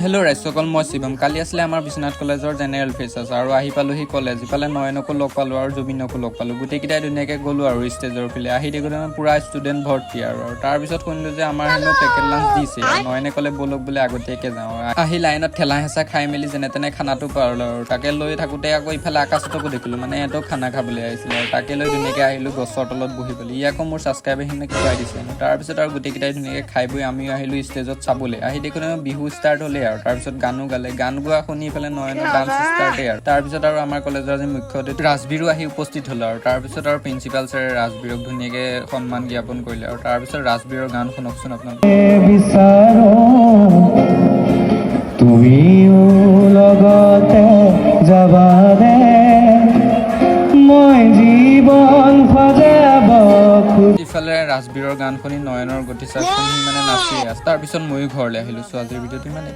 Hello' ৰাইজসকল, মই শিৱম। কালি আছিলে আমাৰ বিশ্বনাথ কলেজৰ জেনেৰেল ফেচাৰ্ছ আৰু আহি পালোহি কলেজ। ইফালে নয়নকো লগ পালোঁ আৰু জুবিনকো লগ পালোঁ। গোটেইকেইটাই ধুনীয়াকৈ গ'লোঁ আৰু ষ্টেজৰ ফালে। আহি দেখোঁ পূৰা ষ্টুডেণ্ট ভৰ্তি আৰু তাৰপিছত শুনিলোঁ যে আমাৰ হেনো পেকেট লাঞ্চ দিছে। নয়নে ক'লে ব'লক বোলে আগতীয়াকৈ যাওঁ। আহি লাইনত ঠেলা হেঁচা খাই মেলি যেনে তেনে খানাটো পালোঁ আৰু তাকে লৈ থাকোঁতে আকৌ ইফালে আকাশতকো দেখিলোঁ, মানে সিহঁতক খানা খাবলৈ আহিছিলে আৰু তাকে লৈ ধুনীয়াকৈ আহিলোঁ গছৰ তলত বহিবলৈ। ই আকৌ মোৰ ছাবস্ক্ৰাইবাৰখিনিক খুৱাই দিছে। তাৰপিছত আৰু গোটেইকেইটাই ধুনীয়াকৈ খাই বৈ আমিও আহিলোঁ ষ্টেজত চাবলৈ। আহি দেখোঁ বিহু ষ্টাৰ্ট হ'লে আৰু তাৰপিছত গানো গালে। গান গোৱা শুনি পেলাই নয়নৰ ডান্স ষ্টাৰ্টে আৰু তাৰপিছত আৰু আমাৰ কলেজৰ আজি মুখ্য অতিথি ৰাজবীৰো আহি উপস্থিত হ'ল আৰু তাৰপিছত আৰু প্ৰিন্সিপাল ছাৰে ৰাজবীৰক ধুনীয়াকৈ সন্মান জ্ঞাপন কৰিলে আৰু তাৰপিছত ৰাজবীৰৰ গান শুনকচোন আপোনালোকে। তুমিও লগতে যাবানে মই জীৱন সজাব। ইফালে ৰাজবীৰৰ গান শুনি নয়নৰ গতি চাই শুনি মানে নাচি আছে। তাৰপিছত ময়ো ঘৰলৈ আহিলোঁ। ছোৱালীৰ ভিডিঅ'টো ইমানেই।